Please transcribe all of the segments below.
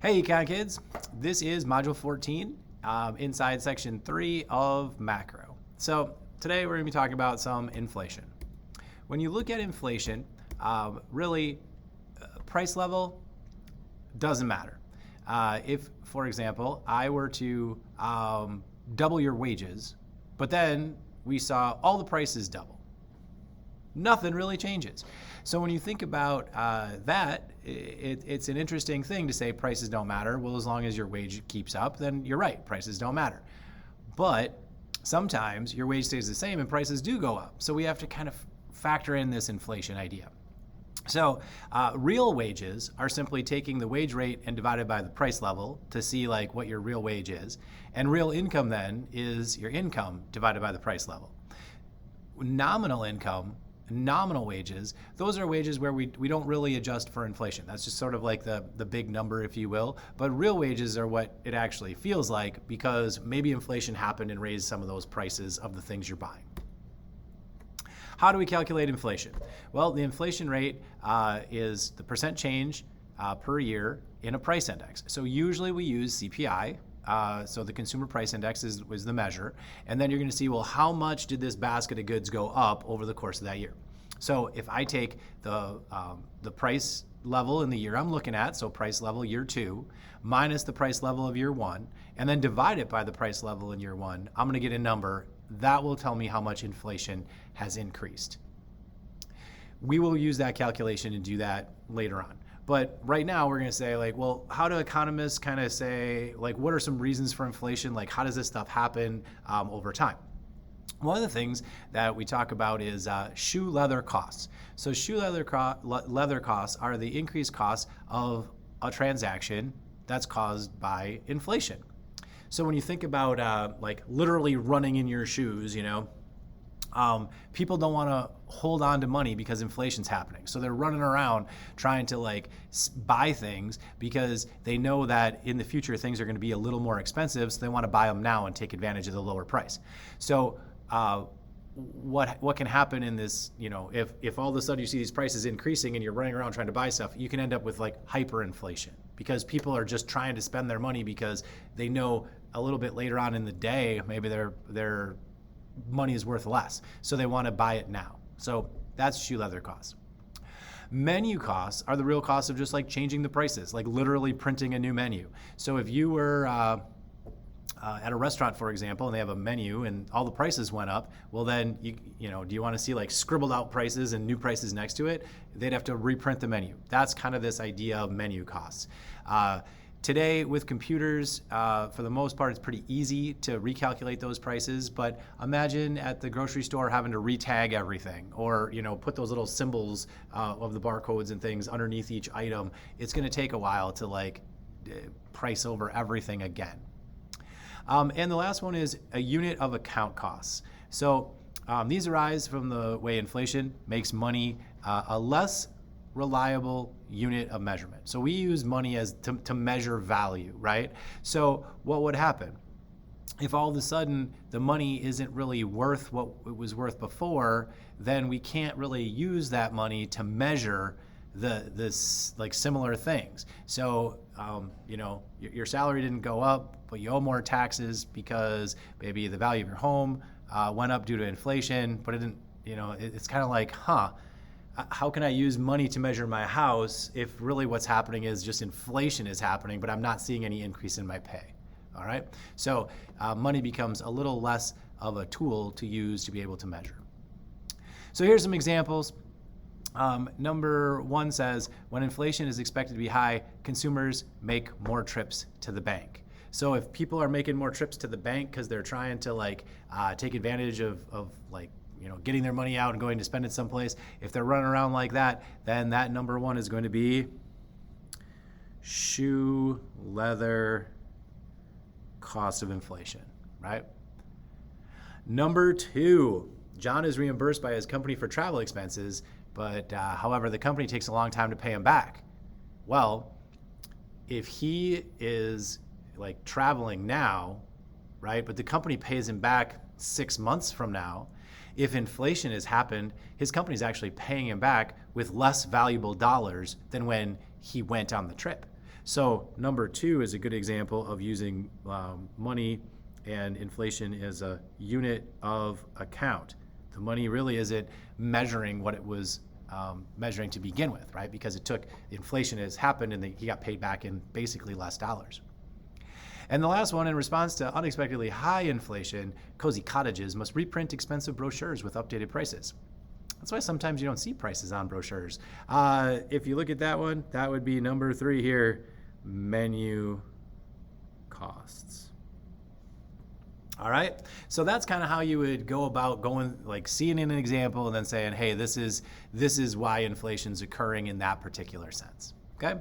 Hey Econ Kids, this is Module 14 inside Section 3 of Macro. So today we're going to be talking about some inflation. When you look at inflation, really price level doesn't matter. If, for example, I were to double your wages, but then we saw all the prices double, nothing really changes. So when you think about that, it's an interesting thing to say prices don't matter. Well, as long as your wage keeps up, then you're right, prices don't matter. But sometimes your wage stays the same and prices do go up. So we have to kind of factor in this inflation idea. So real wages are simply taking the wage rate and divided by the price level to see like what your real wage is. And real income then is your income divided by the price level. Nominal income, nominal wages, those are wages where we don't really adjust for inflation. That's just sort of like the big number, if you will. But real wages are what it actually feels like because maybe inflation happened and raised some of those prices of the things you're buying. How do we calculate inflation? Well, the inflation rate is the percent change per year in a price index. So usually we use CPI. So the consumer price index was the measure. And then you're going to see, well, how much did this basket of goods go up over the course of that year? So if I take the price level in the year I'm looking at, so price level year 2, minus the price level of year 1, and then divide it by the price level in year 1, I'm going to get a number. That will tell me how much inflation has increased. We will use that calculation and do that later on. But right now we're going to say like, well, how do economists kind of say, like, what are some reasons for inflation? Like, how does this stuff happen over time? One of the things that we talk about is shoe leather costs. So shoe leather costs are the increased costs of a transaction that's caused by inflation. So when you think about like literally running in your shoes, people don't want to hold on to money because inflation's happening. So they're running around trying to like buy things because they know that in the future things are going to be a little more expensive. So they want to buy them now and take advantage of the lower price. So what can happen in this, if all of a sudden you see these prices increasing and you're running around trying to buy stuff, you can end up with like hyperinflation because people are just trying to spend their money because they know a little bit later on in the day, maybe their money is worth less. So they want to buy it now. So that's shoe leather costs. Menu costs are the real costs of just like changing the prices, like literally printing a new menu. So if you were at a restaurant, for example, and they have a menu and all the prices went up, well then, do you want to see like scribbled out prices and new prices next to it? They'd have to reprint the menu. That's kind of this idea of menu costs. Today with computers, for the most part, it's pretty easy to recalculate those prices, but imagine at the grocery store having to retag everything or, put those little symbols of the barcodes and things underneath each item. It's going to take a while to like price over everything again. And the last one is a unit of account costs. So these arise from the way inflation makes money a less reliable unit of measurement. So we use money as to measure value, right? So what would happen? If all of a sudden the money isn't really worth what it was worth before, then we can't really use that money to measure this like similar things. So your salary didn't go up, but you owe more taxes because maybe the value of your home went up due to inflation, but it didn't, it's kind of like, how can I use money to measure my house if really what's happening is just inflation is happening, but I'm not seeing any increase in my pay? All right. So money becomes a little less of a tool to use to be able to measure. So here's some examples. Number 1 says, when inflation is expected to be high, consumers make more trips to the bank. So if people are making more trips to the bank because they're trying to like take advantage of like, getting their money out and going to spend it someplace, if they're running around like that, then that number 1 is going to be shoe leather cost of inflation, right? Number 2, John is reimbursed by his company for travel expenses, but however, the company takes a long time to pay him back. Well, if he is like traveling now, right, but the company pays him back 6 months from now, if inflation has happened, his company is actually paying him back with less valuable dollars than when he went on the trip. So number 2 is a good example of using money and inflation as a unit of account. The money really isn't measuring what it was measuring to begin with, right? Because it took, inflation has happened and he got paid back in basically less dollars. And the last one, in response to unexpectedly high inflation, cozy cottages must reprint expensive brochures with updated prices. That's why sometimes you don't see prices on brochures. If you look at that one, that would be number 3 here, menu costs. All right, so that's kind of how you would go about going, like seeing an example and then saying, hey, this is why inflation's occurring in that particular sense, okay?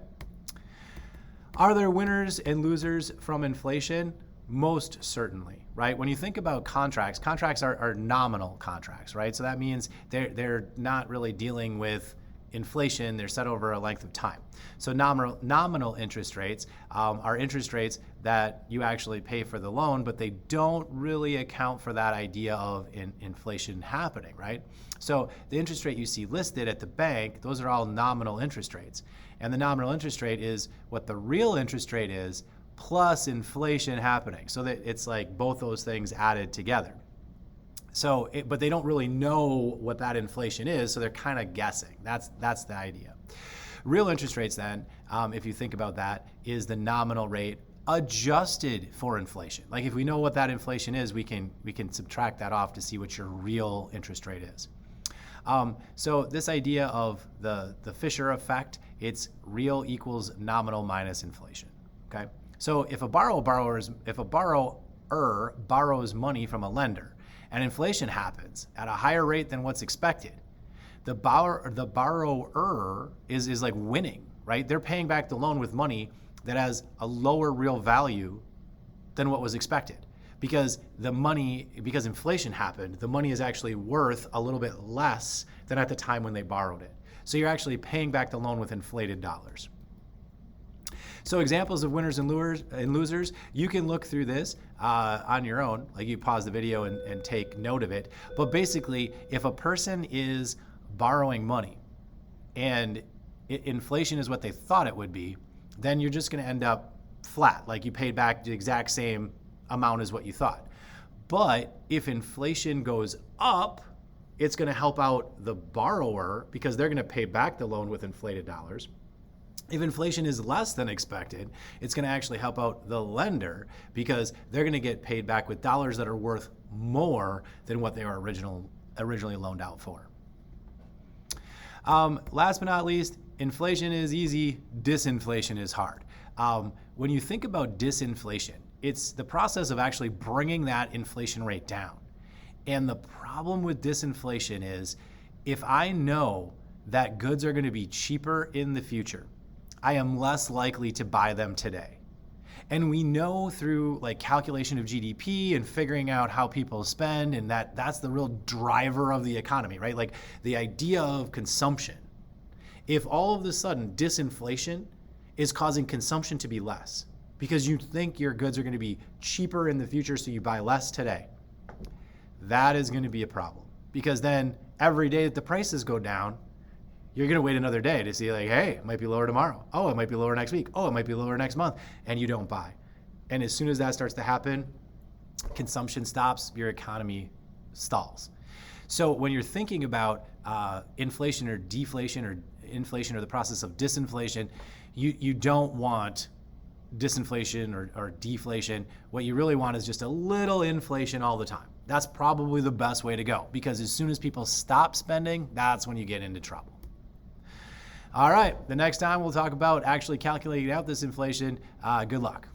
Are there winners and losers from inflation? Most certainly, right? When you think about contracts, contracts are nominal contracts, right? So that means they're not really dealing with inflation, they're set over a length of time. So nominal interest rates are interest rates that you actually pay for the loan, but they don't really account for that idea of inflation happening, right? So the interest rate you see listed at the bank, those are all nominal interest rates. And the nominal interest rate is what the real interest rate is plus inflation happening. So that it's like both those things added together. So, but they don't really know what that inflation is, so they're kind of guessing. That's the idea. Real interest rates then, if you think about that, is the nominal rate adjusted for inflation. Like if we know what that inflation is, we can subtract that off to see what your real interest rate is. So this idea of the Fisher effect, it's real equals nominal minus inflation. Okay. So if a borrower borrows money from a lender, and inflation happens at a higher rate than what's expected, the borrower is like winning, right? They're paying back the loan with money that has a lower real value than what was expected. Because inflation happened, the money is actually worth a little bit less than at the time when they borrowed it. So you're actually paying back the loan with inflated dollars. So examples of winners and losers, you can look through this on your own, like you pause the video and take note of it. But basically, if a person is borrowing money and inflation is what they thought it would be, then you're just gonna end up flat, like you paid back the exact same amount as what you thought. But if inflation goes up, it's gonna help out the borrower because they're gonna pay back the loan with inflated dollars. If inflation is less than expected, it's going to actually help out the lender because they're going to get paid back with dollars that are worth more than what they were originally loaned out for. Last but not least, inflation is easy, disinflation is hard. When you think about disinflation, it's the process of actually bringing that inflation rate down. And the problem with disinflation is if I know that goods are going to be cheaper in the future, I am less likely to buy them today. And we know through like calculation of GDP and figuring out how people spend, and that's the real driver of the economy, right? Like the idea of consumption. If all of a sudden disinflation is causing consumption to be less because you think your goods are going to be cheaper in the future so you buy less today, that is going to be a problem. Because then every day that the prices go down, you're going to wait another day to see like, hey, it might be lower tomorrow. Oh, it might be lower next week. Oh, it might be lower next month. And you don't buy. And as soon as that starts to happen, consumption stops, your economy stalls. So when you're thinking about inflation or deflation or inflation or the process of disinflation, you don't want disinflation or deflation. What you really want is just a little inflation all the time. That's probably the best way to go because as soon as people stop spending, that's when you get into trouble. All right, the next time we'll talk about actually calculating out this inflation. Good luck.